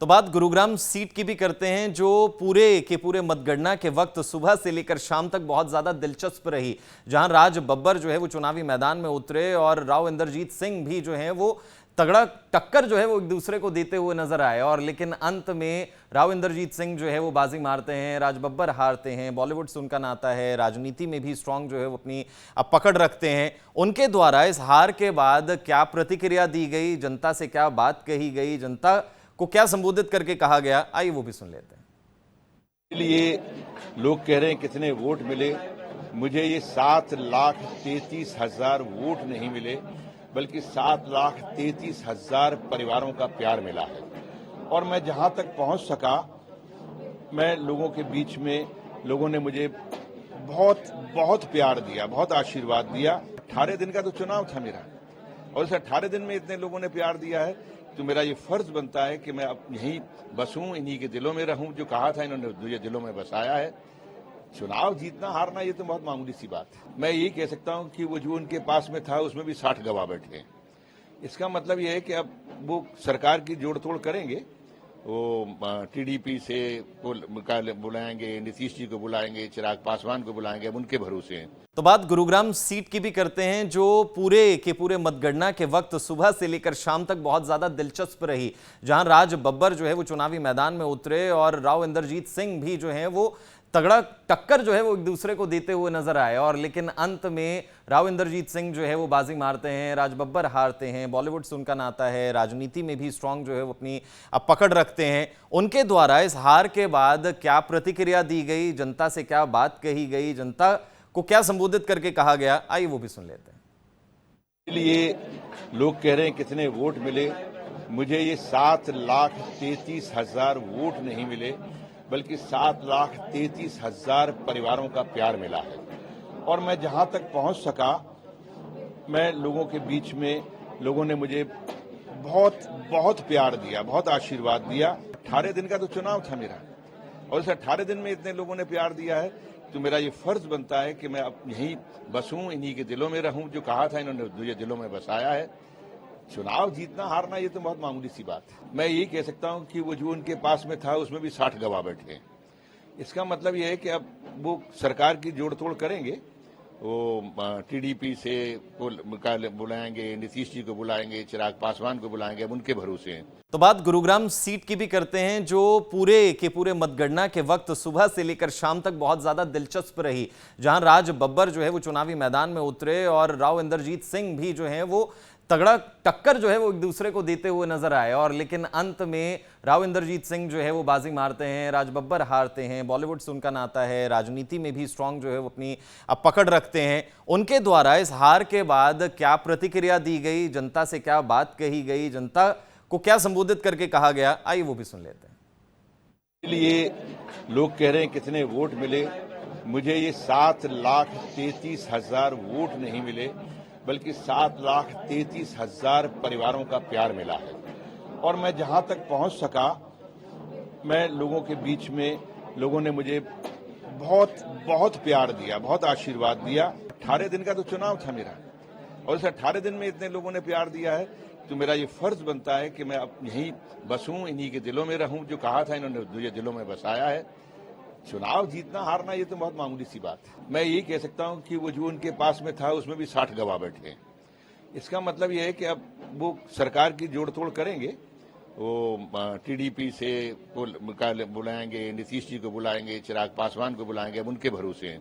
तो बात गुरुग्राम सीट की भी करते हैं, जो पूरे के पूरे मतगणना के वक्त सुबह से लेकर शाम तक बहुत ज्यादा दिलचस्प रही। जहां राज बब्बर जो है वो चुनावी मैदान में उतरे और राव इंद्रजीत सिंह भी जो है वो तगड़ा टक्कर जो है वो एक दूसरे को देते हुए नजर आए। और लेकिन अंत में राव इंद्रजीत सिंह जो है वो बाजी मारते हैं, राज बब्बर हारते हैं। बॉलीवुड से उनका नाता है, राजनीति में भी स्ट्रांग जो है वो अपनी पकड़ रखते हैं। उनके द्वारा इस हार के बाद क्या प्रतिक्रिया दी गई, जनता से क्या बात कही गई, जनता को क्या संबोधित करके कहा गया, आइए वो भी सुन लेते हैं। इसलिए लोग कह रहे हैं कितने वोट मिले। मुझे ये 7,33,000 वोट नहीं मिले, बल्कि 7,33,000 परिवारों का प्यार मिला है। और मैं जहां तक पहुंच सका, मैं लोगों के बीच में, लोगों ने मुझे बहुत बहुत प्यार दिया, बहुत आशीर्वाद दिया। 18 दिन का तो चुनाव था मेरा, और इस 18 दिन में इतने लोगों ने प्यार दिया है, तो मेरा ये फर्ज बनता है कि मैं अब यहीं बसूं, इन्हीं के दिलों में रहूं। जो कहा था इन्होंने मुझे दिलों में बसाया है। चुनाव जीतना हारना ये तो बहुत मामूली सी बात है। मैं यही कह सकता हूं कि वो जो उनके पास में था उसमें भी 60 गवाह बैठे हैं। इसका मतलब ये है कि अब वो सरकार की जोड़ तोड़ करेंगे। वो टीडीपी से बुलाएंगे, नीतीश जी को बुलाएंगे, चिराग पासवान को बुलाएंगे, अब उनके भरोसे हैं। तो बात गुरुग्राम सीट की भी करते हैं, जो पूरे के पूरे मतगणना के वक्त सुबह से लेकर शाम तक बहुत ज्यादा दिलचस्प रही। जहां राज बब्बर जो है वो चुनावी मैदान में उतरे और राव इंद्रजीत सिंह भी जो है वो तगड़ा टक्कर जो है वो एक दूसरे को देते हुए नजर आए। और लेकिन अंत में राव इंद्रजीत सिंह जो है वो बाजी मारते हैं, राज बब्बर हारते हैं। बॉलीवुड से उनका नाता है, राजनीति में भी स्ट्रांग जो है वो अपनी पकड़ रखते हैं। उनके द्वारा इस हार के बाद क्या प्रतिक्रिया दी गई, जनता से क्या बात कही गई, जनता को क्या संबोधित करके कहा गया, आइए वो भी सुन लेते हैं। इसलिए लोग कह रहे हैं कितने वोट मिले। मुझे ये 7,33,000 वोट नहीं मिले, बल्कि 7,33,000 परिवारों का प्यार मिला है। और मैं जहां तक पहुंच सका, मैं लोगों के बीच में, लोगों ने मुझे बहुत बहुत प्यार दिया, बहुत आशीर्वाद दिया। 18 दिन का तो चुनाव था मेरा, और इस 18 दिन में इतने लोगों ने प्यार दिया है, तो मेरा ये फर्ज बनता है कि मैं अब यहीं बसूं, इन्हीं के दिलों में रहूं। जो कहा था इन्होंने मुझे दिलों में बसाया है। चुनाव जीतना हारना ये तो बहुत मामूली सी बात है। मैं यही कह सकता हूं कि वो जो उनके पास में था उसमें भी 60 गवाह बैठे हैं। इसका मतलब ये है कि अब वो सरकार की जोड़ तोड़ करेंगे। वो टीडीपी से बुलाएंगे, नीतीश जी को बुलाएंगे, चिराग पासवान को बुलाएंगे, अब उनके भरोसे हैं। तो बात गुरुग्राम सीट की भी करते हैं, जो पूरे के पूरे मतगणना के वक्त सुबह से लेकर शाम तक बहुत ज्यादा दिलचस्प रही। जहां राज बब्बर जो है वो चुनावी मैदान में उतरे और राव इंद्रजीत सिंह भी जो है वो तगड़ा टक्कर जो है वो एक दूसरे को देते हुए नजर आए। और लेकिन अंत में राव इंद्रजीत सिंह जो है वो बाजी मारते हैं, राज बब्बर हारते हैं। बॉलीवुड से उनका नाता है, राजनीति में भी स्ट्रांग जो है वो अपनी पकड़ रखते हैं। उनके द्वारा इस हार के बाद क्या प्रतिक्रिया दी गई, जनता से क्या बात कही गई, जनता को क्या संबोधित करके कहा गया, आइए वो भी सुन लेते हैं। इसलिए लोग कह रहे हैं कितने वोट मिले। मुझे ये 7,33,000 वोट नहीं मिले, बल्कि 7,33,000 परिवारों का प्यार मिला है। और मैं जहां तक पहुंच सका, मैं लोगों के बीच में, लोगों ने मुझे बहुत बहुत प्यार दिया, बहुत आशीर्वाद दिया। 18 दिन का तो चुनाव था मेरा, और इस 18 दिन में इतने लोगों ने प्यार दिया है, तो मेरा ये फर्ज बनता है कि मैं अब यहीं बसूं, इन्हीं के दिलों में रहूं। जो कहा था इन्होंने मुझे दिलों में बसाया है। चुनाव जीतना हारना ये तो बहुत मामूली सी बात है। मैं यही कह सकता हूं कि वो जो उनके पास में था उसमें भी 60 गवाह बैठे हैं। इसका मतलब ये है कि अब वो सरकार की जोड़ तोड़ करेंगे। वो टीडीपी से बुलाएंगे, नीतीश जी को बुलाएंगे, चिराग पासवान को बुलाएंगे, अब उनके भरोसे हैं।